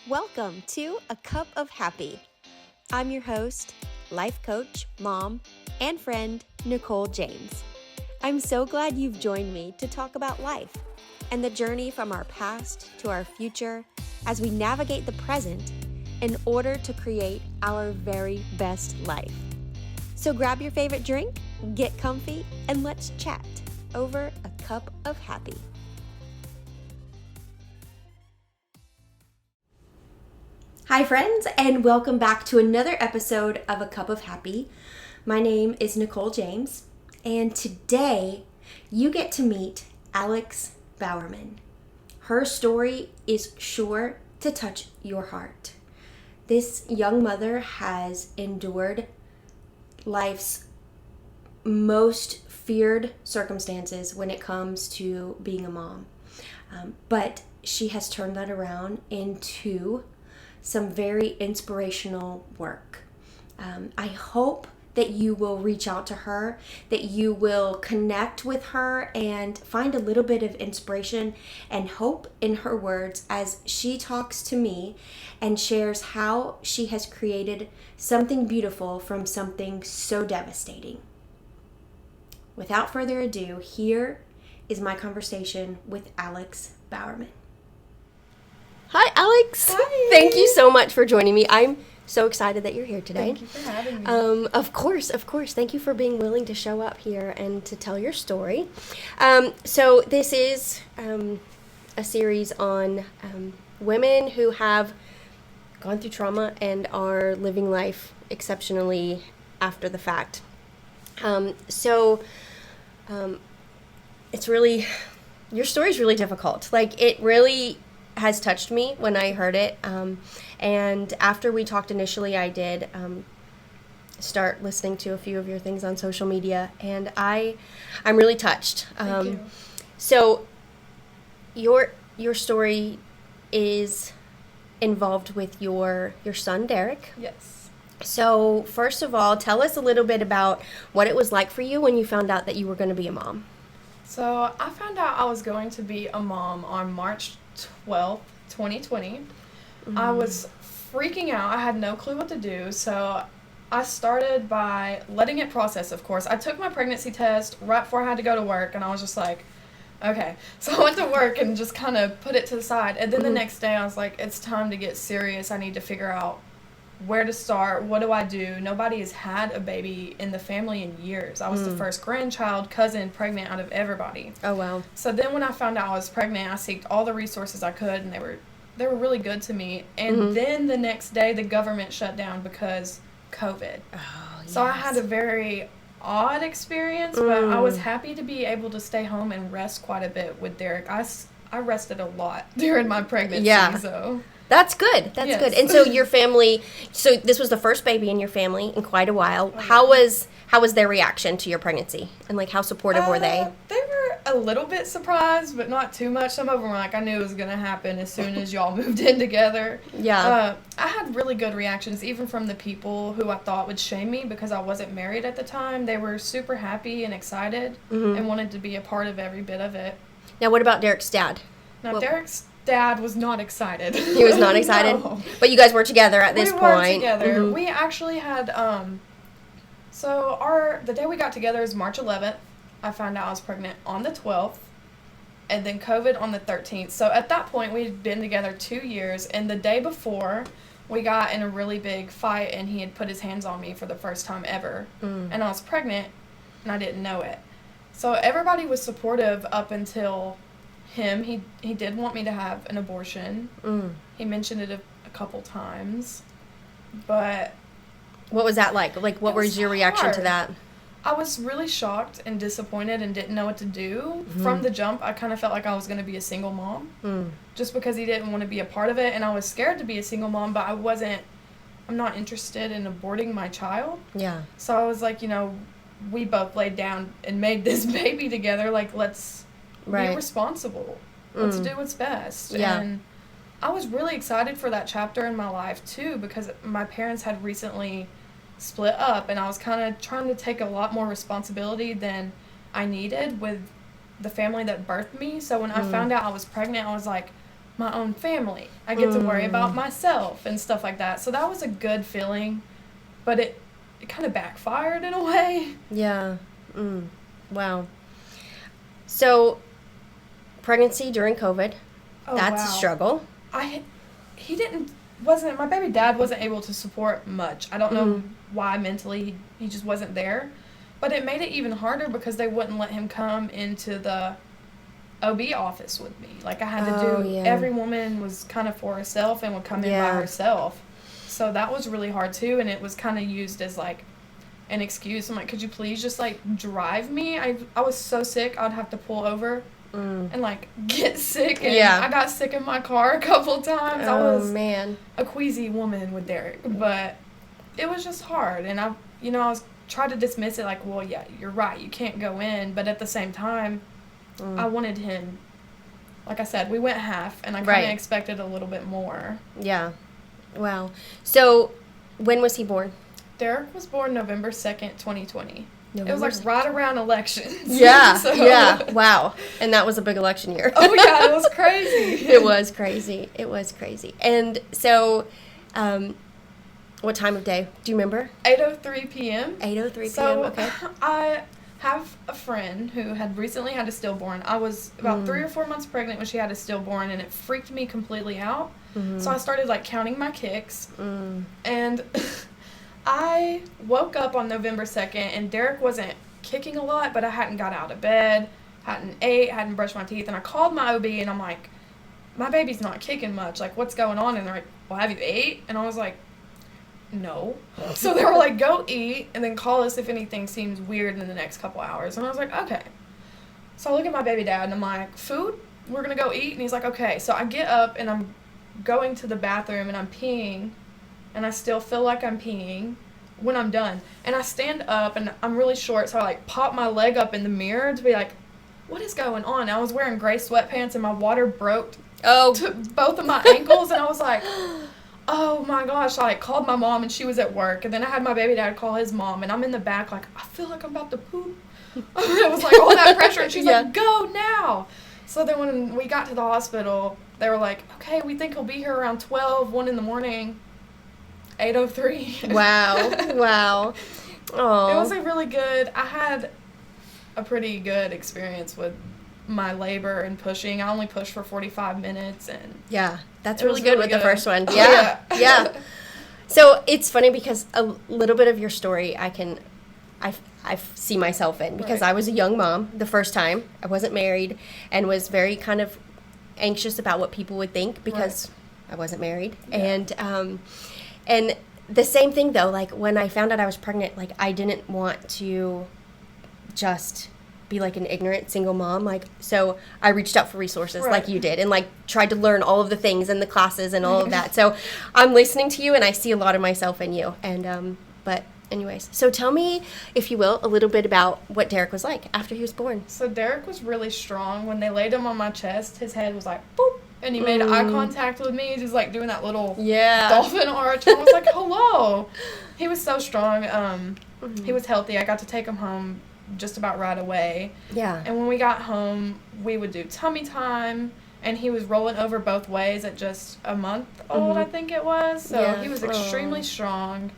Welcome to A Cup of Happy. I'm your host, life coach, mom, and friend, Nicole James. I'm so glad you've joined me to talk about life and the journey from our past to our future as we navigate the present in order to create our very best life. So grab your favorite drink, get comfy, and let's chat over a cup of happy. Hi friends, and welcome back to another episode of A Cup of Happy. My name is Nicole James, and today you get to meet Alex Bowerman. Her story is sure to touch your heart. This young mother has endured life's most feared circumstances when it comes to being a mom. But she has turned that around into some very inspirational work. I hope that you will reach out to her, that you will connect with her and find a little bit of inspiration and hope in her words as she talks to me and shares how she has created something beautiful from something so devastating. Without further ado, here is my conversation with Alex Bowerman. Hi, Alex. Hi. Thank you so much for joining me. I'm so excited that you're here today. Thank you for having me. Of course. Thank you for being willing to show up here and to tell your story. So this is a series on women who have gone through trauma and are living life exceptionally after the fact. It's really, your story is really difficult. Like, it really has touched me when I heard it. And after we talked initially, I did start listening to a few of your things on social media, and I'm really touched. Thank you. So your story is involved with your son, Derrick. Yes. So first of all, tell us a little bit about what it was like for you when you found out that you were going to be a mom. So I found out I was going to be a mom on March 12th, 2020. I was freaking out. I had no clue what to do. So I started by letting it process, of course. I took my pregnancy test right before I had to go to work, and I was just like, okay. So I went to work and just kind of put it to the side. And then the next day I was like, it's time to get serious. I need to figure out where to start. What do I do? Nobody has had a baby in the family in years. I was the first grandchild, cousin, pregnant out of everybody. Oh, wow. So then when I found out I was pregnant, I sought all the resources I could, and they were really good to me. And then the next day, the government shut down because COVID. Oh, yes. So I had a very odd experience, but I was happy to be able to stay home and rest quite a bit with Derrick. I rested a lot during my pregnancy. Yeah. So That's good. That's Yes. good. And so your family, so this was the first baby in your family in quite a while. Oh, yeah. How was their reaction to your pregnancy? And like, how supportive were they? They were a little bit surprised, but not too much. Some of them were like, I knew it was going to happen as soon as y'all moved in together. Yeah. I had really good reactions, even from the people who I thought would shame me because I wasn't married at the time. They were super happy and excited and wanted to be a part of every bit of it. Now, what about Derrick's dad? Now, Derrick's dad was not excited. He was not excited? No. But you guys were together at this point. We were together. We actually had, the day we got together is March 11th. I found out I was pregnant on the 12th, and then COVID on the 13th. So at that point, we had been together 2 years, and the day before, we got in a really big fight, and he had put his hands on me for the first time ever. And I was pregnant, and I didn't know it. So everybody was supportive up until him. He did want me to have an abortion. He mentioned it a couple times, but What was that like? Like, what was your reaction to hard. that? I was really shocked and disappointed and didn't know what to do. From the jump, I kind of felt like I was going to be a single mom just because he didn't want to be a part of it, and I was scared to be a single mom, but I'm not interested in aborting my child. Yeah. So I was like, we both laid down and made this baby together. Like, let's be responsible. Let's do what's best. Yeah. And I was really excited for that chapter in my life, too, because my parents had recently split up, and I was kind of trying to take a lot more responsibility than I needed with the family that birthed me. So when I found out I was pregnant, I was like, my own family. I get to worry about myself and stuff like that. So that was a good feeling, but it kind of backfired in a way. Yeah. Wow. So, pregnancy during COVID, that's a struggle. My baby dad wasn't able to support much. I don't know why mentally he just wasn't there. But it made it even harder because they wouldn't let him come into the OB office with me. Like, I had to do, every woman was kind of for herself and would come in by herself. So that was really hard too, and it was kind of used as like an excuse. I'm like, could you please just like drive me? I was so sick, I'd have to pull over and like get sick. And I got sick in my car a couple times. I was a queasy woman with Derrick, but it was just hard. And I was trying to dismiss it like, well, yeah, you're right, you can't go in. But at the same time, I wanted him. Like I said, we went half, and I kind of expected a little bit more. Yeah. Wow. So, when was he born? Derrick was born November 2nd, 2020. November it was like 2nd. Right around elections. Yeah, yeah. Wow. And that was a big election year. Oh, yeah, it was crazy. It was crazy. And so, what time of day? Do you remember? 8:03 p.m. 8:03 p.m., so, okay. I have a friend who had recently had a stillborn. I was about 3 or 4 months pregnant when she had a stillborn, and it freaked me completely out. So I started, like, counting my kicks. And I woke up on November 2nd, and Derrick wasn't kicking a lot, but I hadn't got out of bed, hadn't ate, hadn't brushed my teeth. And I called my OB, and I'm like, my baby's not kicking much. Like, what's going on? And they're like, well, have you ate? And I was like, no. So they were like, go eat, and then call us if anything seems weird in the next couple hours. And I was like, okay. So I look at my baby dad, and I'm like, food? We're going to go eat? And he's like, okay. So I get up, and I'm going to the bathroom, and I'm peeing, and I still feel like I'm peeing when I'm done. And I stand up, and I'm really short, so I, like, pop my leg up in the mirror to be like, what is going on? And I was wearing gray sweatpants, and my water broke to both of my ankles, and I was like, oh my gosh. I, like, called my mom, and she was at work, and then I had my baby dad call his mom, and I'm in the back like, I feel like I'm about to poop. It was like all that pressure, and she's like, go now. So then when we got to the hospital, they were like, okay, we think he'll be here around 12, 1 in the morning. 8:03. Wow. Oh. It was a really good, I had a pretty good experience with my labor and pushing. I only pushed for 45 minutes. And yeah, that's really good with the first one. Oh, yeah. Yeah. So it's funny because a little bit of your story I see myself in, because I was a young mom the first time. I wasn't married and was very kind of anxious about what people would think because I wasn't married. Yeah. And the same thing though, like when I found out I was pregnant, like I didn't want to just be like an ignorant single mom. Like, so I reached out for resources like you did and like tried to learn all of the things in the classes and all of that. So I'm listening to you and I see a lot of myself in you. And, but anyways, so tell me, if you will, a little bit about what Derrick was like after he was born. So Derrick was really strong. When they laid him on my chest, his head was like, boop. And he made eye contact with me, just like doing that little dolphin arch. And I was like, hello. He was so strong. He was healthy. I got to take him home just about right away. Yeah. And when we got home, we would do tummy time. And he was rolling over both ways at just a month old, I think it was. So he was extremely strong.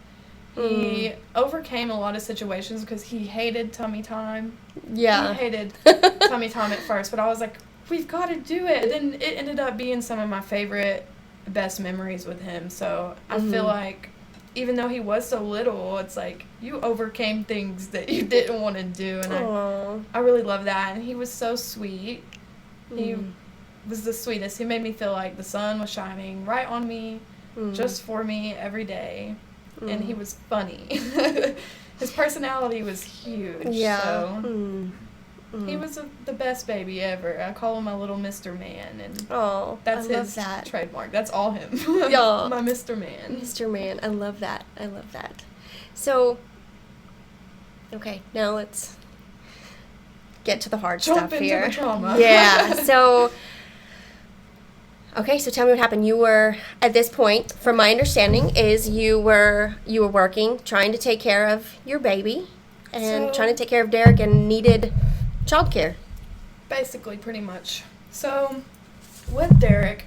He overcame a lot of situations because he hated tummy time. Yeah. He hated tummy time at first. But I was like, we've got to do it. And then it ended up being some of my favorite, best memories with him. So I feel like even though he was so little, it's like you overcame things that you didn't want to do. And I really love that. And he was so sweet. He was the sweetest. He made me feel like the sun was shining right on me, just for me every day. And he was funny. His personality was huge. Yeah. So he was the best baby ever. I call him my little Mr. Man, and that's his trademark. That's all him. My Mr. Man. Mr. Man. I love that. So, okay, now let's get to the hard stuff here. Jump into the trauma. Yeah. So, okay, so tell me what happened. You were, at this point, from my understanding, is you were working, trying to take care of your baby, and trying to take care of Derrick, and needed childcare. Basically, pretty much. So, with Derrick,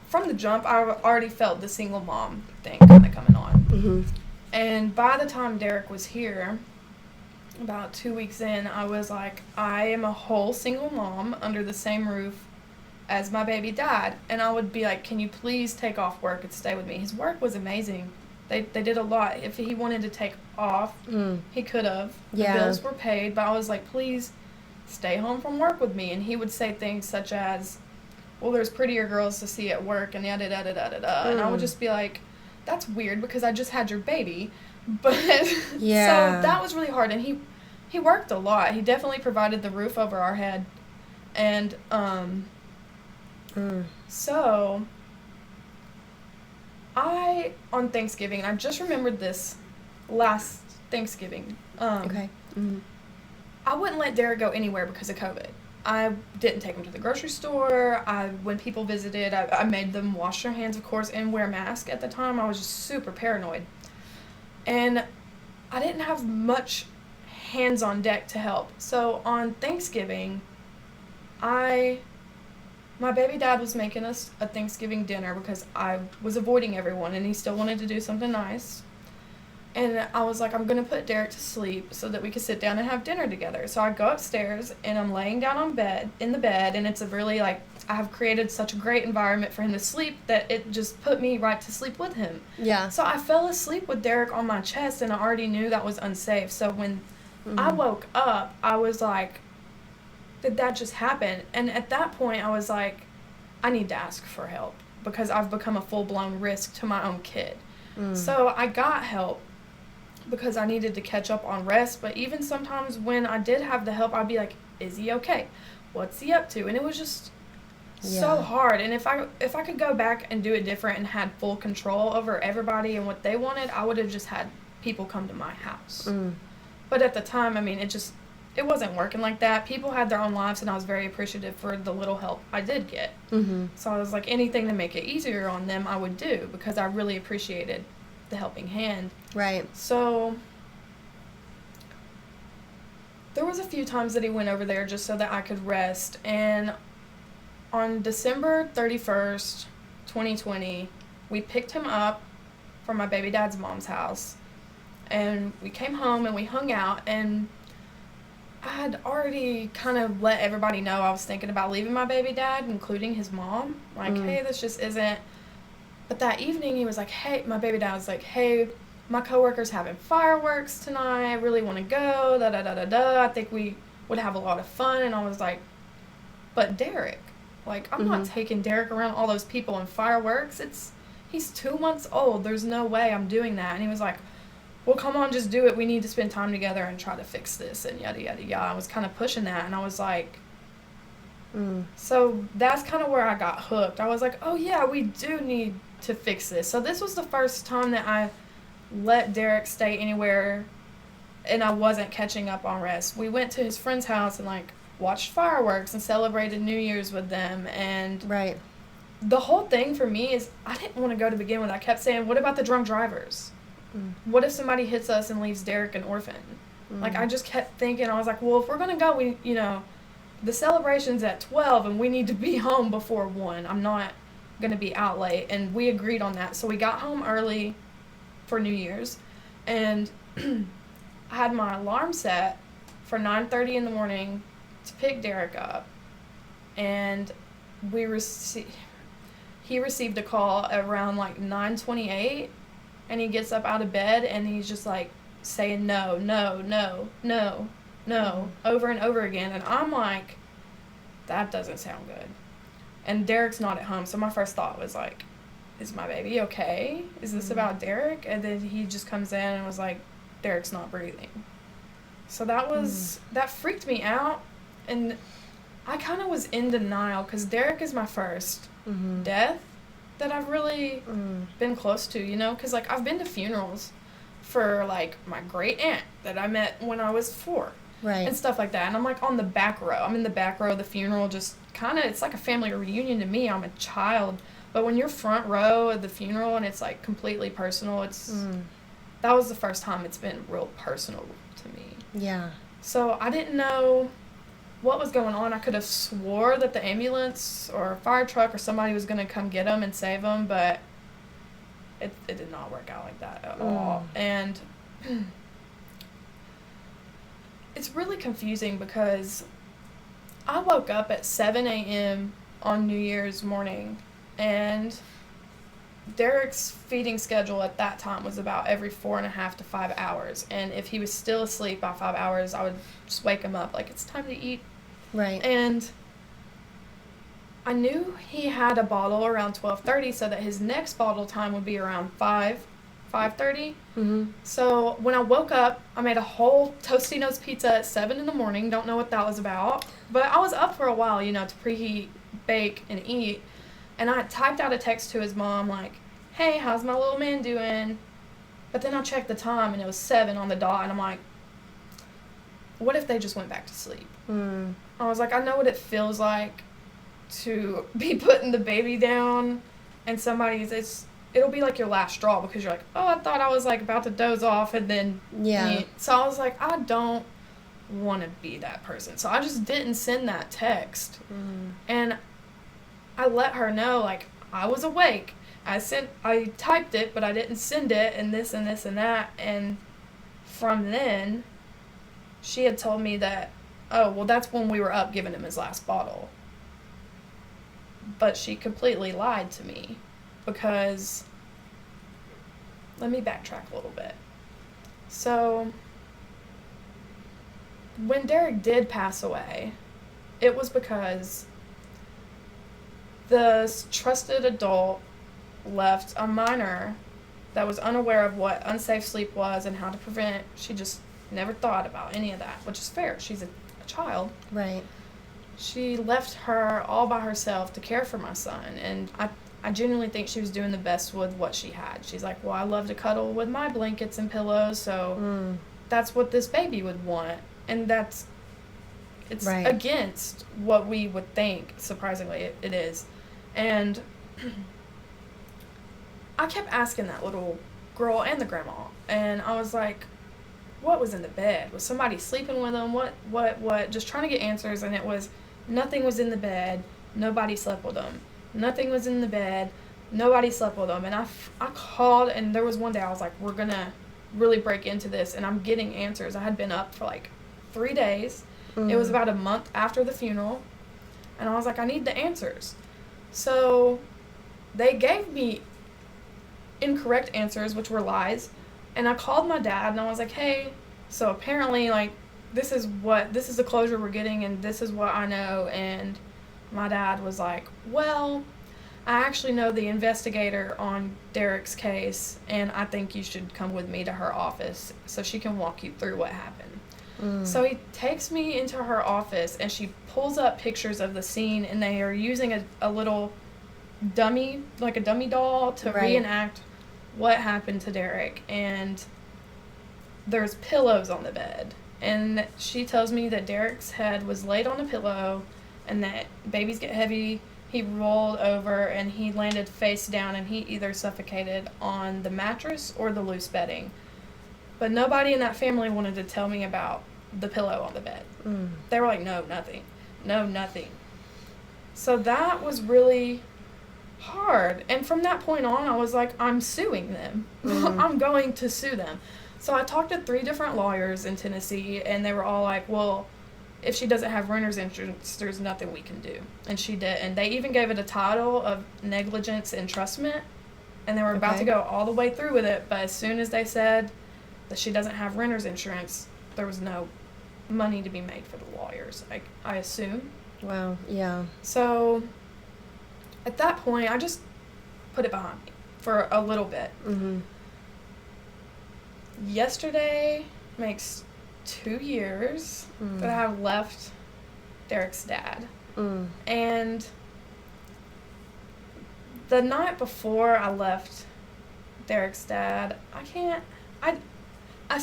from the jump, I already felt the single mom thing kind of coming on. Mm-hmm. And by the time Derrick was here, about 2 weeks in, I was like, I am a whole single mom under the same roof as my baby dad. And I would be like, can you please take off work and stay with me? His work was amazing. They did a lot. If he wanted to take off, he could have. Yeah. The bills were paid, but I was like, please stay home from work with me. And he would say things such as, well, there's prettier girls to see at work, and yada-da-da-da-da-da. And I would just be like, that's weird because I just had your baby. But yeah. So that was really hard. And he worked a lot. He definitely provided the roof over our head. And so on Thanksgiving, I just remembered this last Thanksgiving. Okay. Mm-hmm. I wouldn't let Derrick go anywhere because of COVID. I didn't take him to the grocery store. When people visited, I made them wash their hands, of course, and wear a mask at the time. I was just super paranoid. And I didn't have much hands on deck to help. So on Thanksgiving, my baby dad was making us a Thanksgiving dinner because I was avoiding everyone and he still wanted to do something nice. And I was like, I'm going to put Derrick to sleep so that we could sit down and have dinner together. So I go upstairs and I'm laying down in the bed, and it's a really, I have created such a great environment for him to sleep that it just put me right to sleep with him. Yeah. So I fell asleep with Derrick on my chest, and I already knew that was unsafe. So when I woke up, I was like, did that just happen? And at that point, I was like, I need to ask for help because I've become a full-blown risk to my own kid. So I got help because I needed to catch up on rest. But even sometimes when I did have the help, I'd be like, is he okay? What's he up to? And it was just so hard. And if I could go back and do it different and had full control over everybody and what they wanted, I would have just had people come to my house. But at the time, I mean, it wasn't working like that. People had their own lives, and I was very appreciative for the little help I did get. So I was like, anything to make it easier on them, I would do because I really appreciated the helping hand. Right. So there was a few times that he went over there just so that I could rest. And on December 31st, 2020, we picked him up from my baby dad's mom's house. And we came home and we hung out, and I had already kind of let everybody know I was thinking about leaving my baby dad, including his mom. Like, hey, this just isn't. But that evening, he was like, hey, my baby dad was like, hey, my coworker's having fireworks tonight. I really want to go. Da-da-da-da-da. I think we would have a lot of fun. And I was like, but Derrick, like, I'm not taking Derrick around all those people and fireworks. He's 2 months old. There's no way I'm doing that. And he was like, well, come on, just do it. We need to spend time together and try to fix this and yada, yada, yada. I was kind of pushing that, and I was like, so that's kind of where I got hooked. I was like, oh, yeah, we do need to fix this. So this was the first time that I let Derrick stay anywhere, and I wasn't catching up on rest. We went to his friend's house and, watched fireworks and celebrated New Year's with them. And the whole thing for me is I didn't want to go to begin with. I kept saying, what about the drunk drivers? What if somebody hits us and leaves Derrick an orphan? I just kept thinking, I was like, well, if we're going to go, the celebration's at 12 and we need to be home before 1. I'm not going to be out late. And we agreed on that. So we got home early for New Year's, and I had my alarm set for 9:30 in the morning to pick Derrick up. And he received a call around 9:28. And he gets up out of bed, and he's just, saying no, no, no, no, no, over and over again. And I'm like, that doesn't sound good. And Derrick's not at home, so my first thought was, is my baby okay? Is this about Derrick? And then he just comes in and was like, Derrick's not breathing. So that freaked me out. And I kind of was in denial, because Derrick is my first death that I've really been close to, because I've been to funerals for my great aunt that I met when I was 4, and stuff like that, and I'm on the back row. I'm in the back row of the funeral, just kind of, it's like a family reunion to me. I'm a child, but when you're front row of the funeral and it's completely personal, that was the first time it's been real personal to me. Yeah. So I didn't know what was going on. I could have swore that the ambulance or fire truck or somebody was going to come get him and save him, but it did not work out like that at all. And it's really confusing because I woke up at 7 a.m. on New Year's morning, and Derrick's feeding schedule at that time was about every 4.5 to 5 hours. And if he was still asleep by 5 hours, I would just wake him up, like, it's time to eat. Right. And I knew he had a bottle around 12:30, so that his next bottle time would be around 5:30. So when I woke up, I made a whole Tostino's pizza at 7 in the morning. Don't know what that was about. But I was up for a while, you know, to preheat, bake, and eat. And I typed out a text to his mom, like, hey, how's my little man doing? But then I checked the time, and it was 7 on the dot, and I'm like, what if they just went back to sleep? I was like, I know what it feels like to be putting the baby down, and it'll be like your last straw, because you're like, oh, I thought I was, like, about to doze off, and then so I was like, I don't want to be that person. So I just didn't send that text. And I let her know, like, I was awake. I typed it, but I didn't send it, and this and this and that. And from then, she had told me that, oh, well, that's when we were up giving him his last bottle. But she completely lied to me, because, let me backtrack a little bit. So, when Derrick did pass away, it was because the trusted adult left a minor that was unaware of what unsafe sleep was and how to prevent. She just never thought about any of that, which is fair. She's a child. Right. She left her all by herself to care for my son, and I genuinely think she was doing the best with what she had. She's like, well, I love to cuddle with my blankets and pillows, so that's what this baby would want. And it's right. Against what we would think. Surprisingly, it is. And I kept asking that little girl and the grandma, and I was like, what was in the bed? Was somebody sleeping with them? What? Just trying to get answers, and it was, nothing was in the bed, nobody slept with them. Nothing was in the bed, nobody slept with them. And I called, and there was one day I was like, we're going to really break into this, and I'm getting answers. I had been up for like 3 days. It was about a month after the funeral, and I was like, I need the answers. So they gave me incorrect answers, which were lies, and I called my dad, and I was like, hey, so apparently, like, this is the closure we're getting, and this is what I know. And my dad was like, well, I actually know the investigator on Derrick's case, and I think you should come with me to her office so she can walk you through what happened. So he takes me into her office, and she pulls up pictures of the scene, and they are using a little dummy, like a dummy doll, to reenact what happened to Derrick. And there's pillows on the bed, and she tells me that Derrick's head was laid on a pillow, and that babies get heavy. He rolled over, and he landed face down, and he either suffocated on the mattress or the loose bedding. But nobody in that family wanted to tell me about the pillow on the bed. They were like, no, nothing. No, nothing. So that was really hard. And from that point on, I was like, I'm suing them. I'm going to sue them. So I talked to 3 different lawyers in Tennessee, and they were all like, well, if she doesn't have renter's insurance, there's nothing we can do. And she did. And they even gave it a title of negligence entrustment, and they were about to go all the way through with it. But as soon as they said that she doesn't have renter's insurance, there was no money to be made for the lawyers, I assume. Wow, yeah. So at that point, I just put it behind me for a little bit. Yesterday makes 2 years that I have left Derrick's dad. And the night before I left Derrick's dad, I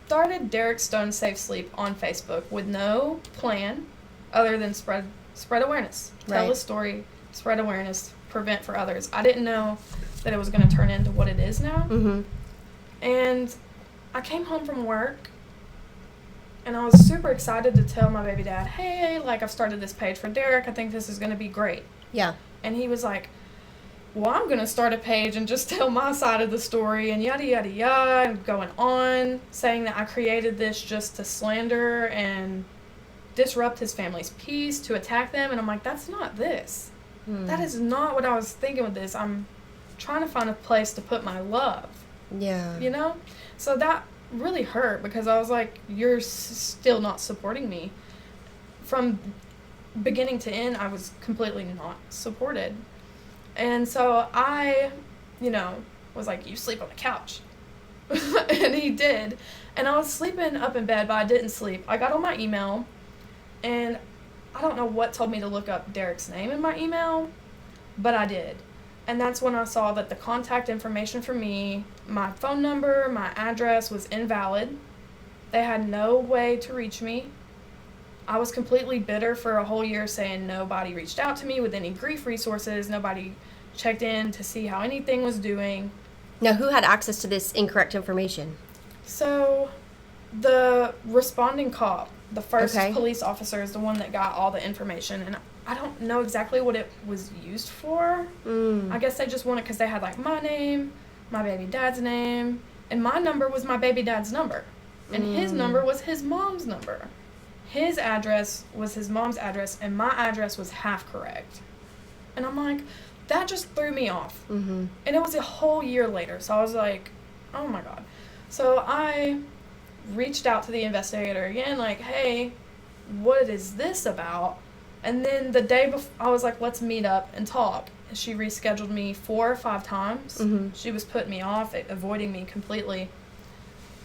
started Derrick Stone Safe Sleep on Facebook with no plan other than spread awareness. Tell a story, spread awareness, prevent for others. I didn't know that it was going to turn into what it is now. And I came home from work, And I was super excited to tell my baby dad, hey, like, I've started this page for Derrick. I think this is going to be great. Yeah. And he was like, well, I'm going to start a page and just tell my side of the story and yada, yada, yada, and going on, saying that I created this just to slander and disrupt his family's peace, to attack them. And I'm like, that's not this. That is not what I was thinking with this. I'm trying to find a place to put my love. Yeah. You know? So that really hurt because I was like, you're still not supporting me. From beginning to end, I was completely not supported. And so I, was like, you sleep on the couch. And he did. And I was sleeping up in bed, but I didn't sleep. I got on my email, and I don't know what told me to look up Derrick's name in my email, but I did. And that's when I saw that the contact information for me, my phone number, my address was invalid. They had no way to reach me. I was completely bitter for a whole year, saying nobody reached out to me with any grief resources. Nobody checked in to see how anything was doing. Now, who had access to this incorrect information? So, the responding cop, the first police officer, is the one that got all the information. And I don't know exactly what it was used for. I guess they just wanted, because they had, like, my name, my baby dad's name, and my number was my baby dad's number. And his number was his mom's number. His address was his mom's address, and my address was half correct. And I'm like, that just threw me off. And it was a whole year later, so I was like, oh my God. So I reached out to the investigator again, like, hey, what is this about? And then the day before, I was like, let's meet up and talk. And she rescheduled me 4 or 5 times. She was putting me off, avoiding me completely.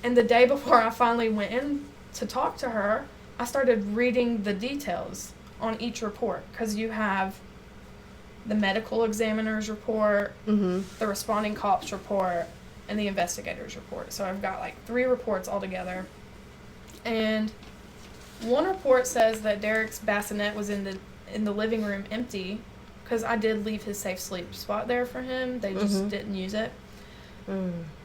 And the day before I finally went in to talk to her, I started reading the details on each report, because you have the medical examiner's report, the responding cop's report, and the investigator's report. So I've got like 3 reports altogether. And one report says that Derrick's bassinet was in the living room empty, because I did leave his safe sleep spot there for him. They just didn't use it.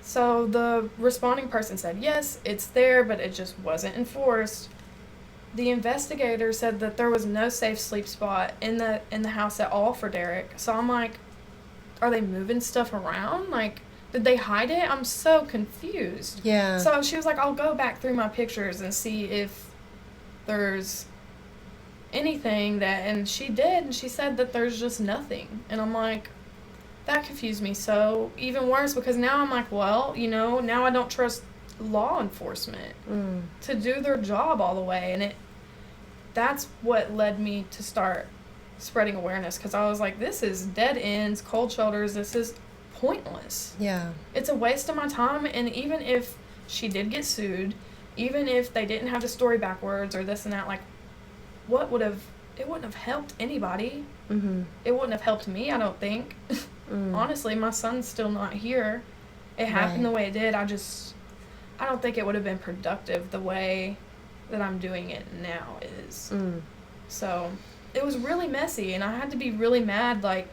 So the responding person said, yes, it's there, but it just wasn't enforced. The investigator said that there was no safe sleep spot in the house at all for Derrick. So I'm like, are they moving stuff around? Like, did they hide it? I'm so confused. Yeah. So she was like, I'll go back through my pictures and see if there's anything and she did, and she said that there's just nothing. And I'm like, that confused me so even worse, because now I'm like, well, now I don't trust law enforcement to do their job all the way. And that's what led me to start spreading awareness, because I was like, this is dead ends, cold shoulders, this is pointless. Yeah. It's a waste of my time. And even if she did get sued, even if they didn't have the story backwards or this and that, like, it wouldn't have helped anybody. It wouldn't have helped me, I don't think. Honestly, my son's still not here. It happened the way it did. I don't think it would have been productive the way that I'm doing it now is. So it was really messy, and I had to be really mad. Like,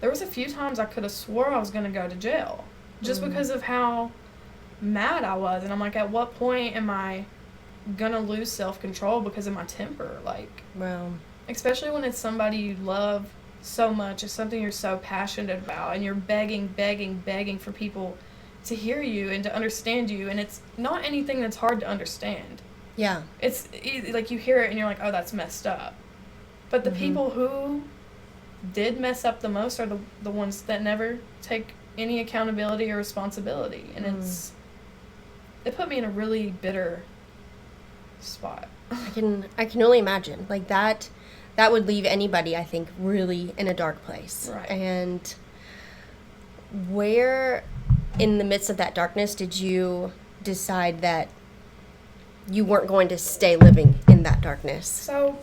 there was a few times I could have swore I was going to go to jail just because of how mad I was. And I'm like, at what point am I going to lose self-control because of my temper? Like, well, especially when it's somebody you love so much, it's something you're so passionate about, and you're begging for people to hear you and to understand you, and it's not anything that's hard to understand. Yeah. It's like you hear it and you're like, oh, that's messed up. But the people who did mess up the most are the ones that never take any accountability or responsibility. And it put me in a really bitter spot. I can only imagine. Like, that would leave anybody, I think, really in a dark place. Right. And where in the midst of that darkness did you decide that you weren't going to stay living in that darkness? So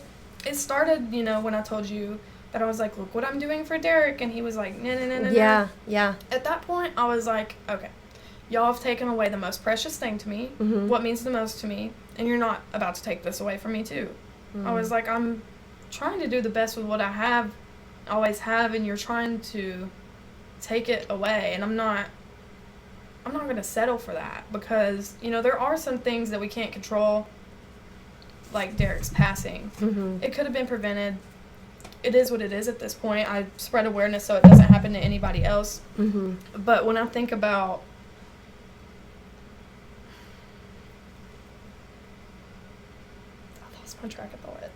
it started, when I told you that I was like, look what I'm doing for Derrick, and he was like, no. Yeah. At that point, I was like, okay, y'all have taken away the most precious thing to me, what means the most to me, and you're not about to take this away from me too. I was like, I'm trying to do the best with what I have, always have, and you're trying to take it away, and I'm not going to settle for that, because, there are some things that we can't control, like Derrick's passing. It could have been prevented. It is what it is at this point. I spread awareness so it doesn't happen to anybody else. But when I think about... I lost my track of thought.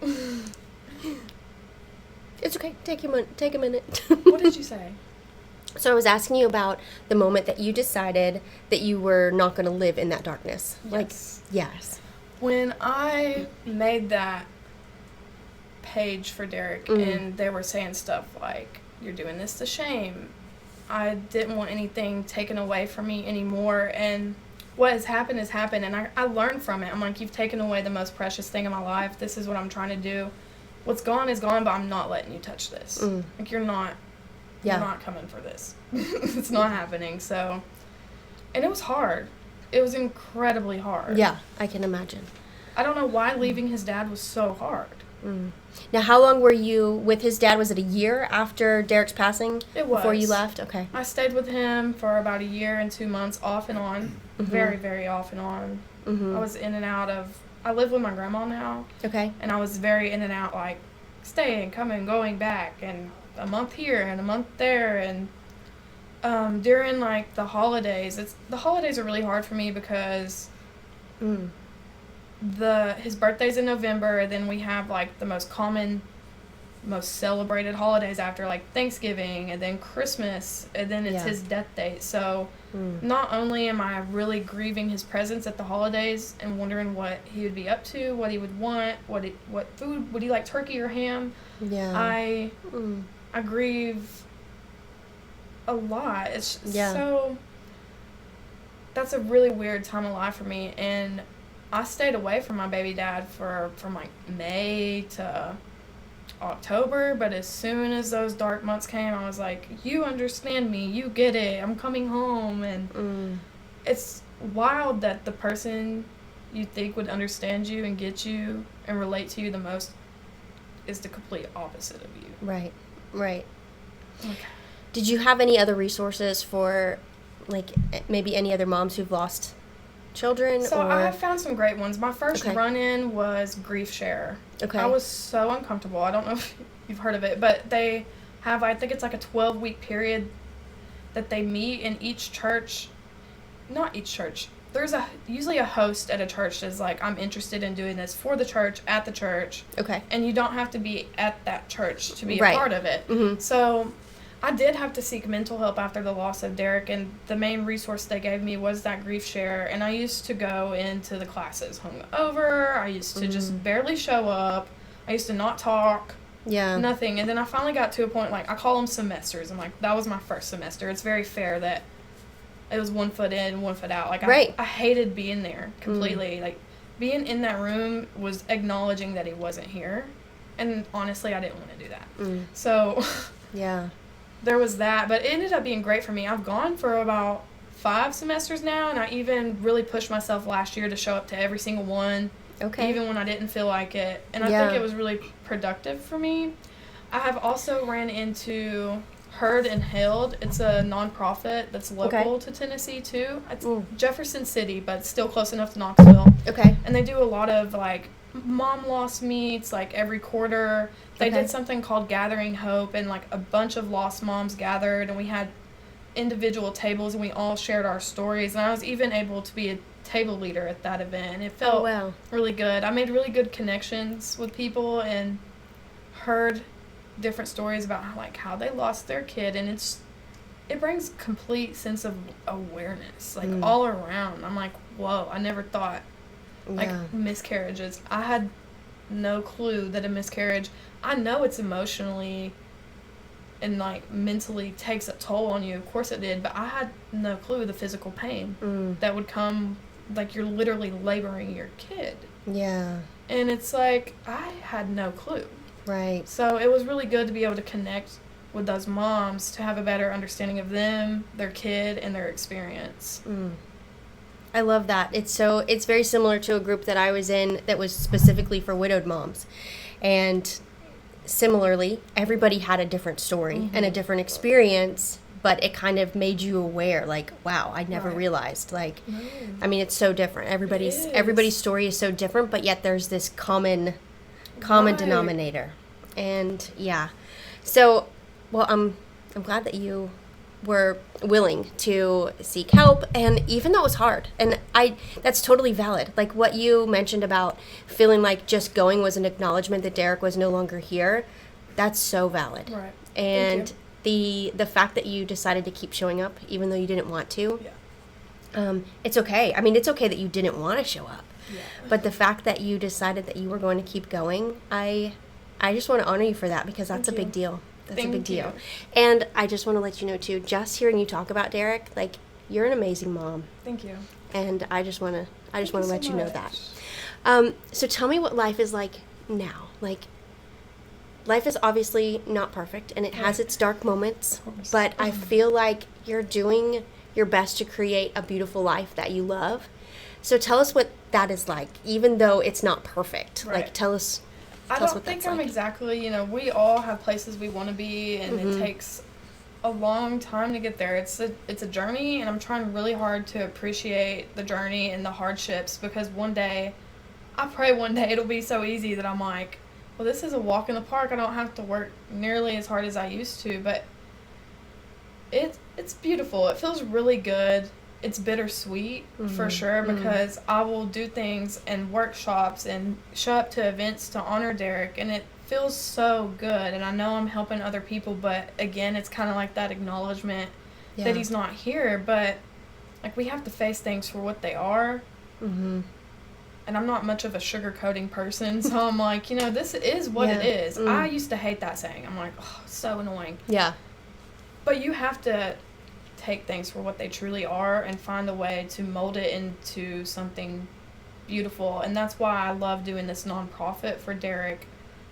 It's okay. Take a minute. What did you say? So I was asking you about the moment that you decided that you were not going to live in that darkness. Yes. Yes. When I made that page for Derrick and they were saying stuff like, you're doing this to shame, I didn't want anything taken away from me anymore. And what has happened, and I learned from it. I'm like, you've taken away the most precious thing in my life. This is what I'm trying to do. What's gone is gone, but I'm not letting you touch this. Like, you're not coming for this. It's not happening. So, and it was hard. It was incredibly hard. Yeah, I can imagine. I don't know why leaving his dad was so hard. Now, how long were you with his dad? Was it a year after Derrick's passing? It was. Before you left? Okay. I stayed with him for about a year and 2 months, off and on. Very, very off and on. I was in and out of... I live with my grandma now. Okay. And I was very in and out, like, staying, coming, going back, and a month here and a month there. And during, like, the holidays, the holidays are really hard for me because... his birthday's in November, then we have like the most common, most celebrated holidays after, like Thanksgiving and then Christmas, and then it's his death date. So not only am I really grieving his presence at the holidays and wondering what he would be up to, what he would want, what food would he like, turkey or ham. I grieve a lot. It's so, that's a really weird time of life for me. And I stayed away from my baby dad from like May to October, but as soon as those dark months came, I was like, you understand me, you get it, I'm coming home. And it's wild that the person you think would understand you and get you and relate to you the most is the complete opposite of you. Right. Okay. Did you have any other resources for, like, maybe any other moms who've lost children? So or? I have found some great ones. My first run-in was Grief Share. Okay. I was so uncomfortable. I don't know if you've heard of it, but they have, I think it's like a 12-week period that they meet in each church. Not each church. There's usually a host at a church that's like, I'm interested in doing this for the church, at the church. Okay. And you don't have to be at that church to be a part of it. Mm-hmm. So I did have to seek mental help after the loss of Derrick, and the main resource they gave me was that Grief Share. And I used to go into the classes hungover. I used to just barely show up. I used to not talk. Yeah. Nothing. And then I finally got to a point, like, I call them semesters. I'm like, that was my first semester. It's very fair that it was 1 foot in, 1 foot out. Like, I hated being there completely. Like, being in that room was acknowledging that he wasn't here. And honestly, I didn't want to do that. So yeah. There was that, but it ended up being great for me. I've gone for about 5 semesters now, and I even really pushed myself last year to show up to every single one, even when I didn't feel like it. And I think it was really productive for me. I have also ran into Heard and Held. It's a nonprofit that's local to Tennessee, too. It's Jefferson City, but still close enough to Knoxville. Okay. And they do a lot of, like, mom loss meets, like, every quarter. They did something called Gathering Hope, and, like, a bunch of lost moms gathered, and we had individual tables, and we all shared our stories. And I was even able to be a table leader at that event, and it felt really good. I made really good connections with people and heard different stories about how they lost their kid, and it brings complete sense of awareness, like, all around. I'm like, whoa, I never thought, like, miscarriages. I had no clue that a miscarriage, I know it's emotionally and, like, mentally takes a toll on you. Of course it did, but I had no clue the physical pain that would come, like, you're literally laboring your kid. Yeah. And it's like, I had no clue. Right. So it was really good to be able to connect with those moms to have a better understanding of them, their kid, and their experience. I love that. It's very similar to a group that I was in that was specifically for widowed moms. And similarly, everybody had a different story and a different experience, but it kind of made you aware, like, wow, I never Right. realized. Like, No. I mean, it's so different. Everybody's story is so different, but yet there's this common Right. denominator. And yeah. So, well, I'm glad that you were willing to seek help, and even though it was hard, and that's totally valid. Like what you mentioned about feeling like just going was an acknowledgement that Derrick was no longer here, that's so valid. Right. And Thank the fact that you decided to keep showing up even though you didn't want to, Yeah. it's okay. I mean, it's okay that you didn't want to show up, Yeah. but the fact that you decided that you were going to keep going, I just want to honor you for that, because that's Thank a you. big deal. That's a Thank big deal. you. And I just want to let you know too, just hearing you talk about Derrick, like, you're an amazing mom, Thank you. and I just want to Thank let so you know much. that. So tell me what life is like now. Like, life is obviously not perfect, and it has Right. its dark moments, Of course. but I feel like you're doing your best to create a beautiful life that you love. So tell us what that is like, even though it's not perfect. Right. Like, tell us I Tell us don't what think that's I'm like. exactly, we all have places we want to be, and Mhm. it takes a long time to get there. It's a journey, and I'm trying really hard to appreciate the journey and the hardships, because I pray one day it'll be so easy that I'm like, well, this is a walk in the park. I don't have to work nearly as hard as I used to, but it's beautiful. It feels really good. It's bittersweet for Mhm. sure, Mhm. because I will do things and workshops and show up to events to honor Derrick, and it feels so good, and I know I'm helping other people, but again, it's kind of like that acknowledgement that he's not here, but like, we have to face things for what they are. Mm-hmm. And I'm not much of a sugarcoating person, so I'm like, this is what it Yeah. is. Mm. I used to hate that saying. I'm like, oh, it's so annoying. Yeah. But you have to take things for what they truly are and find a way to mold it into something beautiful. And that's why I love doing this nonprofit for Derrick.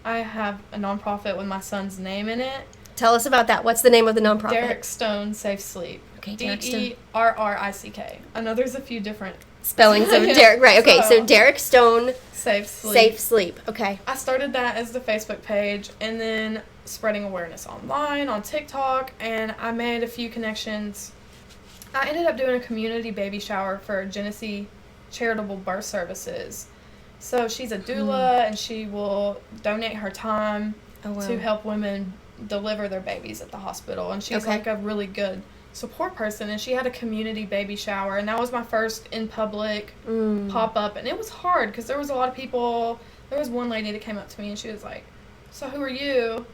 I have a nonprofit with my son's name in it. Tell us about that. What's the name of the nonprofit? Derrick Stone Safe Sleep. Okay, Derrick Stone. Derrick. I know there's a few different Spellings of Yeah. Derrick. Right. Okay. So So- Derrick Stone Safe Sleep. Safe Sleep. Okay. I started that as the Facebook page, and then spreading awareness online, on TikTok, and I made a few connections. I ended up doing a community baby shower for Genesee Charitable Birth Services. So she's a doula, and she will donate her time Oh wow. to help women deliver their babies at the hospital. And she's Okay. like a really good support person, and she had a community baby shower, and that was my first in public pop up, and it was hard because there was a lot of people. There was one lady that came up to me, and she was like, so who are you?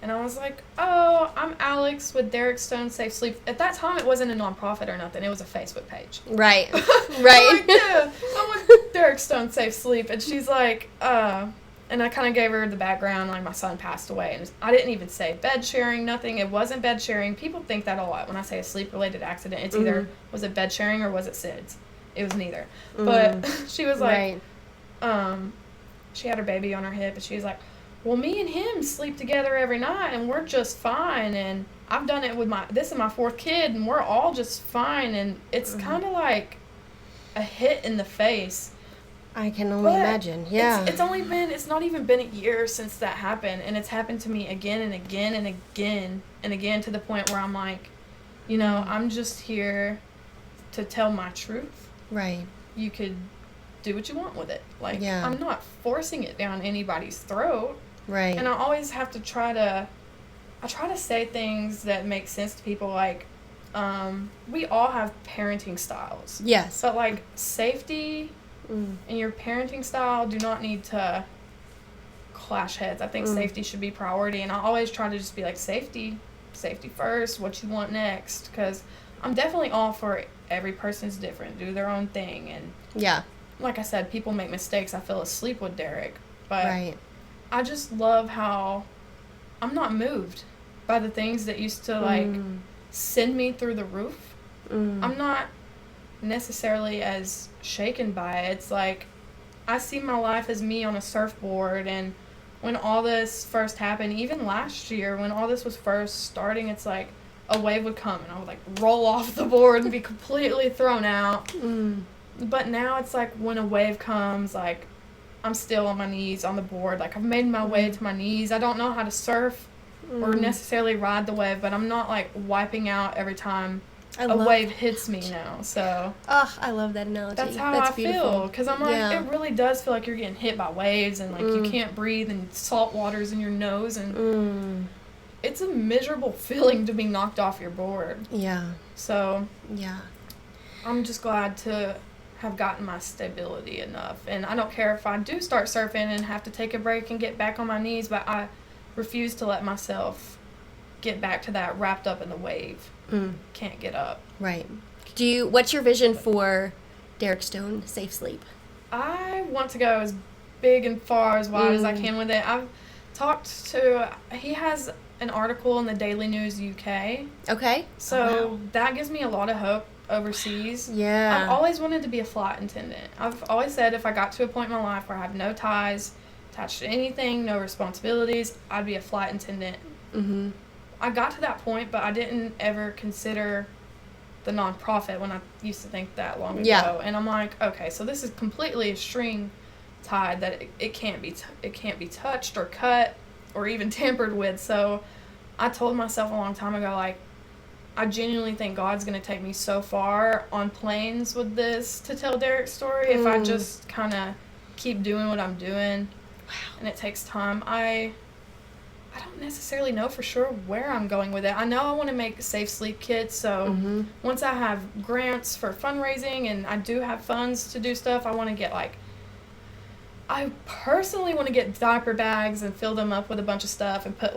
And I was like, oh, I'm Alex with Derrick Stone Safe Sleep. At that time, it wasn't a nonprofit or nothing. It was a Facebook page. Right. I'm Right. like, yeah, I'm with Derrick Stone Safe Sleep. And she's like, and I kind of gave her the background, like my son passed away. And I didn't even say bed sharing, nothing. It wasn't bed sharing. People think that a lot when I say a sleep-related accident. It's either, was it bed sharing or was it SIDS? It was neither. But she was like, Right. she had her baby on her hip, and she was like, well, me and him sleep together every night, and we're just fine. And I've done it with this is my fourth kid, and we're all just fine. And it's kind of like a hit in the face. I can only But imagine. Yeah. It's not even been a year since that happened, and it's happened to me again and again and again and again, to the point where I'm like, I'm just here to tell my truth. Right. You could do what you want with it. Like, Yeah. I'm not forcing it down anybody's throat. Right. And I always have to try to say things that make sense to people. Like, we all have parenting styles. Yes. But, like, safety and your parenting style do not need to clash heads. I think safety should be priority. And I always try to just be like, safety first, what you want next. Because I'm definitely all for every person's different. Do their own thing. And Yeah. like I said, people make mistakes. I fell asleep with Derrick. But Right. I just love how I'm not moved by the things that used to, like, send me through the roof. I'm not necessarily as shaken by it. It's like, I see my life as me on a surfboard, and when all this first happened, even last year, when all this was first starting, it's like a wave would come, and I would, like, roll off the board and be completely thrown out. But now it's like, when a wave comes, like, I'm still on my knees on the board. Like, I've made my way to my knees. I don't know how to surf or necessarily ride the wave, but I'm not like wiping out every time a wave hits me now. So I love that analogy. That's how I feel, because I'm like, Yeah. it really does feel like you're getting hit by waves, and like you can't breathe, and salt water's in your nose, and it's a miserable feeling to be knocked off your board. Yeah. So Yeah. I'm just glad to have gotten my stability enough, and I don't care if I do start surfing and have to take a break and get back on my knees, but I refuse to let myself get back to that wrapped up in the wave. Can't get up. Right. What's your vision for Derrick Stone Safe Sleep? I want to go as big and far as wide as I can with it. I've talked to, he has an article in the Daily News UK. Okay. So that gives me a lot of hope overseas. Yeah. I've always wanted to be a flight attendant. I've always said if I got to a point in my life where I have no ties attached to anything, no responsibilities, I'd be a flight attendant. Mm-hmm. I got to that point, but I didn't ever consider the nonprofit when I used to think that long ago. Yeah. And I'm like, okay, so this is completely a string tied that it can't be touched or cut or even tampered with. So I told myself a long time ago, like, I genuinely think God's going to take me so far on planes with this to tell Derrick's story if I just kind of keep doing what I'm doing. Wow. And it takes time. I don't necessarily know for sure where I'm going with it. I know I want to make safe sleep kits, so once I have grants for fundraising and I do have funds to do stuff, I want to get I personally want to get diaper bags and fill them up with a bunch of stuff and put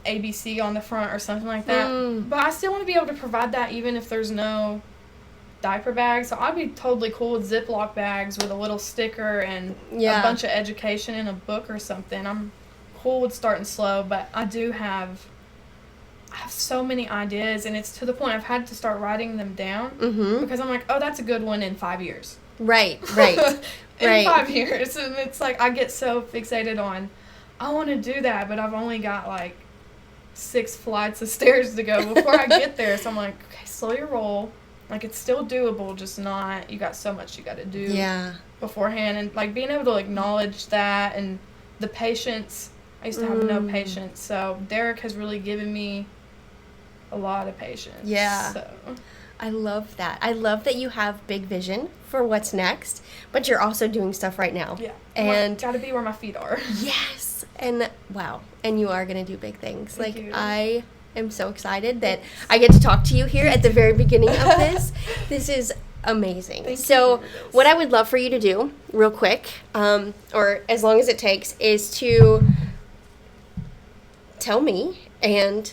ABC on the front or something like that. But I still want to be able to provide that even if there's no diaper bags. So I'd be totally cool with Ziploc bags with a little sticker and a bunch of education in a book or something. I'm cool with starting slow, but I have so many ideas, and it's to the point I've had to start writing them down because I'm like, oh, that's a good one in 5 years. Right. In 5 years. And it's like I get so fixated on, I want to do that, but I've only got 6 flights of stairs to go before I get there. So I'm like, okay, slow your roll. It's still doable, just not, you got so much you got to do beforehand. And being able to acknowledge that and the patience. I used to have no patience, so Derrick has really given me a lot of patience. Yeah. So. I love that. I love that you have big vision for what's next, but you're also doing stuff right now. Yeah. And got to be where my feet are. Yes. And wow. And you are going to do big things. Thank you. I am so excited that I get to talk to you here at the very beginning of this. This is amazing. Thank so you. What I would love for you to do real quick, or as long as it takes, is to tell me and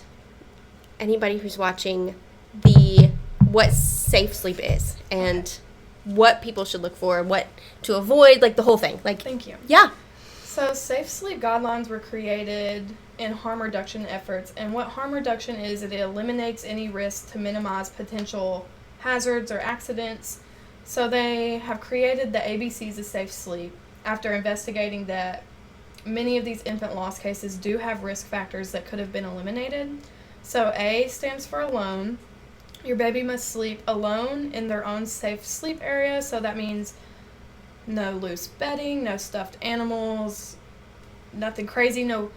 anybody who's watching what safe sleep is and what people should look for, what to avoid, the whole thing. Thank you. Yeah. So safe sleep guidelines were created in harm reduction efforts, and what harm reduction is, it eliminates any risk to minimize potential hazards or accidents. So they have created the ABCs of safe sleep after investigating that many of these infant loss cases do have risk factors that could have been eliminated. So A stands for alone. Your baby must sleep alone in their own safe sleep area. So that means no loose bedding, no stuffed animals, nothing crazy, no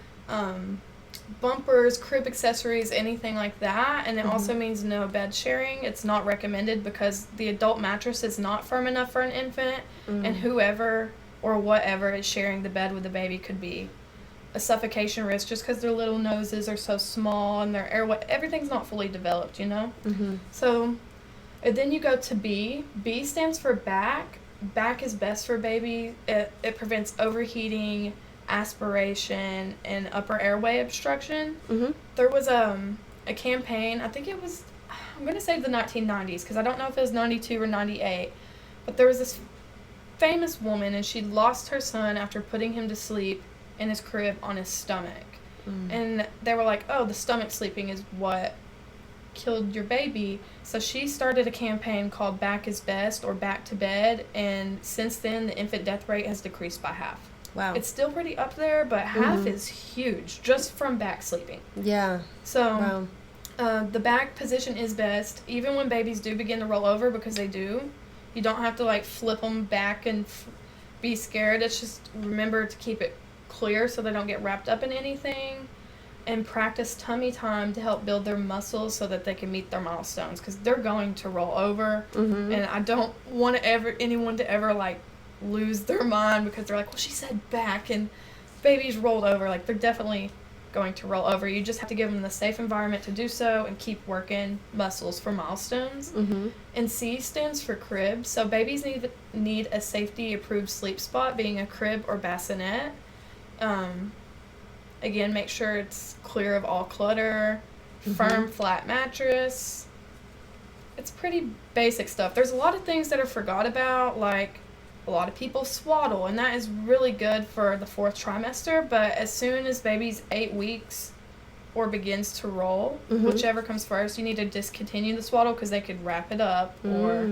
bumpers, crib accessories, anything like that. And it also means no bed sharing. It's not recommended because the adult mattress is not firm enough for an infant, and whoever or whatever is sharing the bed with the baby could be a suffocation risk just because their little noses are so small and their airway, everything's not fully developed, So, and then you go to B. B stands for back. Back is best for baby. It prevents overheating, aspiration, and upper airway obstruction. There was a campaign, I think it was, I'm going to say the 1990s because I don't know if it was 92 or 98, but there was this famous woman, and she'd lost her son after putting him to sleep in his crib on his stomach. And they were like, oh, the stomach sleeping is what killed your baby. So she started a campaign called Back is Best, or Back to Bed, and since then the infant death rate has decreased by half. Wow. It's still pretty up there, but half is huge just from back sleeping. Yeah. So the back position is best even when babies do begin to roll over, because they do. You don't have to flip them back and be scared. It's just remember to keep it clear so they don't get wrapped up in anything. and practice tummy time to help build their muscles so that they can meet their milestones, because they're going to roll over. And I don't want anyone to ever like lose their mind because they're like, well, she said back and babies rolled over. Like, they're definitely going to roll over. You just have to give them the safe environment to do so and keep working muscles for milestones. And C stands for crib. So babies need a safety approved sleep spot, being a crib or bassinet. Again, make sure it's clear of all clutter, firm, flat mattress. It's pretty basic stuff. There's a lot of things that are forgot about, like a lot of people swaddle, and that is really good for the 4th trimester, but as soon as baby's 8 weeks or begins to roll, whichever comes first, you need to discontinue the swaddle because they could wrap it up. Or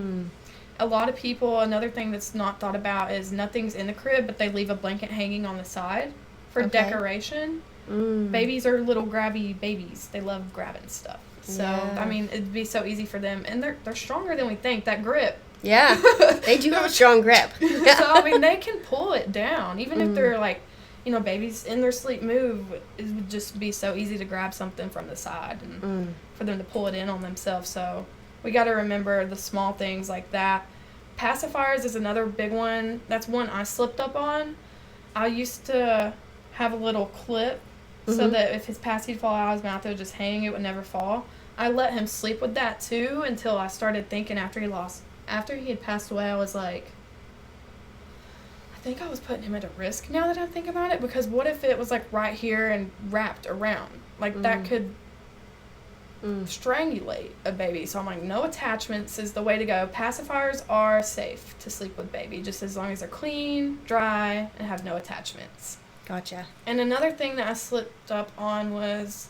a lot of people, another thing that's not thought about is nothing's in the crib, but they leave a blanket hanging on the side for decoration. Babies are little grabby babies. They love grabbing stuff. So, I mean, it'd be so easy for them. And they're stronger than we think. That grip. Yeah. They do have a strong grip. So, I mean, they can pull it down. Even if they're like, you know, babies in their sleep move, it would just be so easy to grab something from the side and for them to pull it in on themselves. So, we got to remember the small things like that. Pacifiers is another big one. That's one I slipped up on. I used to have a little clip so that if his passy fall out of his mouth, it would just hang, it would never fall. I let him sleep with that too until I started thinking after he had passed away, I was like, I think I was putting him at a risk now that I think about it, because what if it was like right here and wrapped around? Like that could strangulate a baby. So I'm like, no attachments is the way to go. Pacifiers are safe to sleep with baby, just as long as they're clean, dry, and have no attachments. Gotcha. And another thing that I slipped up on was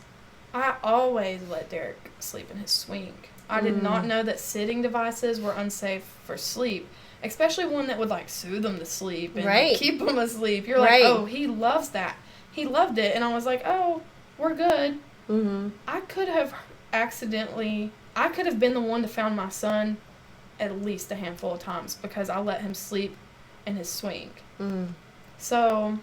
I always let Derrick sleep in his swing. I did not know that sitting devices were unsafe for sleep, especially one that would like soothe him to sleep and keep him asleep. You're like, oh, he loves that. He loved it. And I was like, oh, we're good. I could have been the one to found my son at least a handful of times because I let him sleep in his swing. So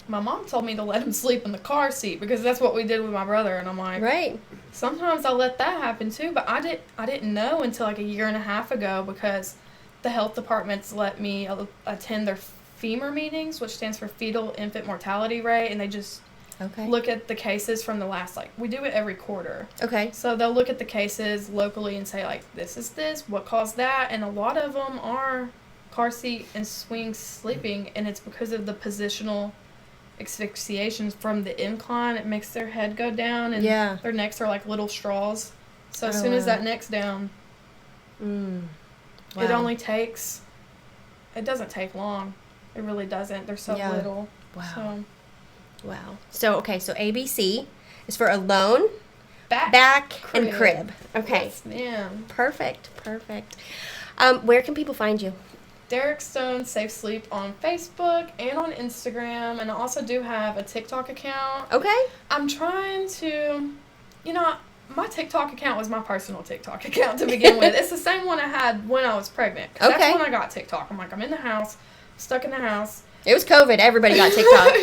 my mom told me to let him sleep in the car seat because that's what we did with my brother. And I'm like, sometimes I'll let that happen too. But I didn't know until like a year and a half ago because the health departments let me attend their FEMUR meetings, which stands for fetal infant mortality rate. And they just look at the cases from the last, like, we do it every quarter. So they'll look at the cases locally and say, like, this is this, what caused that? And a lot of them are car seat and swing sleeping, and it's because of the positional asphyxiation from the incline. It makes their head go down, and their necks are like little straws. So as soon as that neck's down, it only takes, it doesn't take long. It really doesn't. They're so little. So, okay, so ABC is for alone, back crib. And crib. Okay. Yes, ma'am. Perfect. Where can people find you? Derrick Stone Safe Sleep on Facebook and on Instagram, and I also do have a TikTok account. I'm trying to, my TikTok account was my personal TikTok account to begin with. It's the same one I had when I was pregnant. That's when I got TikTok. I'm like, I'm in the house, stuck in the house. It was COVID. Everybody got TikTok.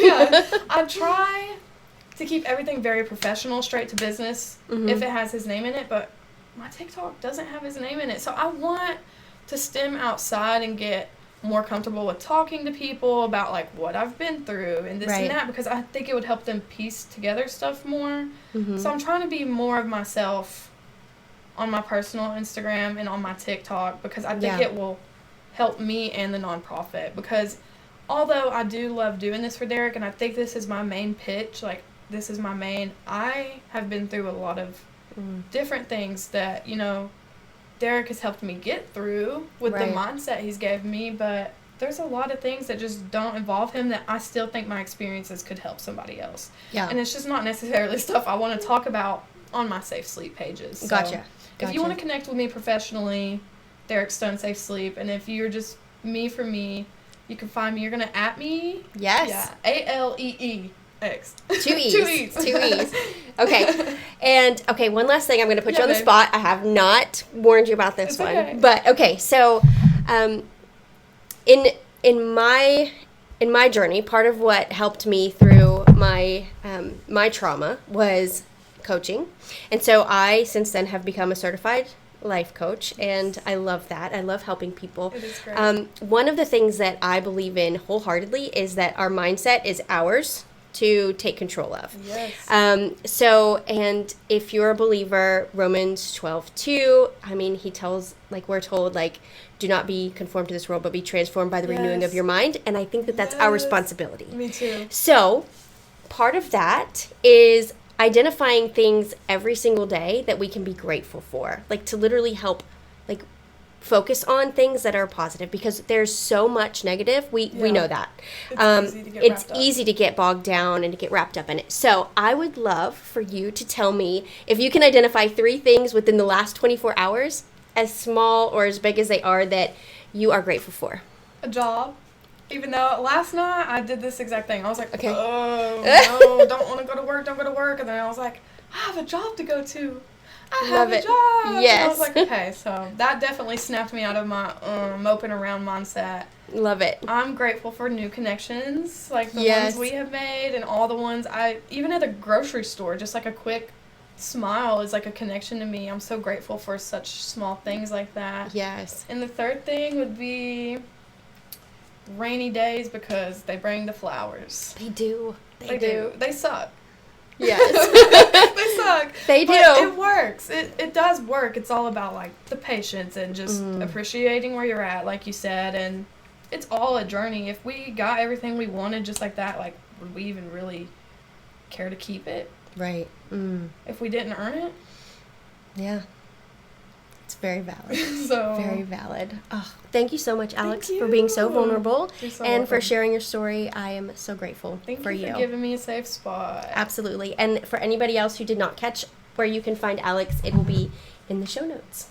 I try to keep everything very professional, straight to business, if it has his name in it, but my TikTok doesn't have his name in it. So I want to stem outside and get more comfortable with talking to people about like what I've been through and this and that, because I think it would help them piece together stuff more. So I'm trying to be more of myself on my personal Instagram and on my TikTok, because I think it will help me and the nonprofit, because although I do love doing this for Derrick, and I think this is my main pitch, like this is my main, I have been through a lot of different things that, Derrick has helped me get through with the mindset he's gave me, but there's a lot of things that just don't involve him that I still think my experiences could help somebody else. And it's just not necessarily stuff I want to talk about on my Safe Sleep pages. So Gotcha. If you want to connect with me professionally, Derrick Stone Safe Sleep, and if you're just me for me, you can find me. You're going to @ me. Yes. Yeah. ALEEX. 2 E's. 2 E's. Okay. And, one last thing. I'm going to put you on the spot. I have not warned you about this one. Okay. But, okay, so in my journey, part of what helped me through my trauma was coaching. And so I, since then, have become a certified life coach, and I love that. I love helping people. It is great. One of the things that I believe in wholeheartedly is that our mindset is ours to take control of. Yes. And if you're a believer, Romans 12:2, I mean, he tells, like, we're told, like, do not be conformed to this world, but be transformed by the renewing of your mind. And I think that that's our responsibility. Me too. So part of that is identifying things every single day that we can be grateful for, like to literally help, like, focus on things that are positive, because there's so much negative. We know that. It's easy to get bogged down and to get wrapped up in it. So I would love for you to tell me if you can identify 3 things within the last 24 hours, as small or as big as they are, that you are grateful for. A job. Even though last night I did this exact thing. I was like, Okay. oh, no, don't want to go to work, don't go to work. And then I was like, I have a job to go to. I have a job. Yes. And I was like, okay, so that definitely snapped me out of my moping around mindset. Love it. I'm grateful for new connections, like the Yes. ones we have made and all the ones even at the grocery store, just like a quick smile is like a connection to me. I'm so grateful for such small things like that. Yes. And the third thing would be rainy days, because they bring the flowers. They do. They do. They suck. Yes. They suck. They do. But it works. It does work. It's all about, like, the patience and just appreciating where you're at, like you said. And it's all a journey. If we got everything we wanted just like that, like, would we even really care to keep it? Right. If we didn't earn it? Yeah. It's very valid. So Very valid. Oh, thank you so much, Alex, Thank for being so you. vulnerable You're so and for welcome. sharing your story. I am so grateful Thank for you for giving me a safe spot. Absolutely. And for anybody else who did not catch where you can find Alex, it will be in the show notes.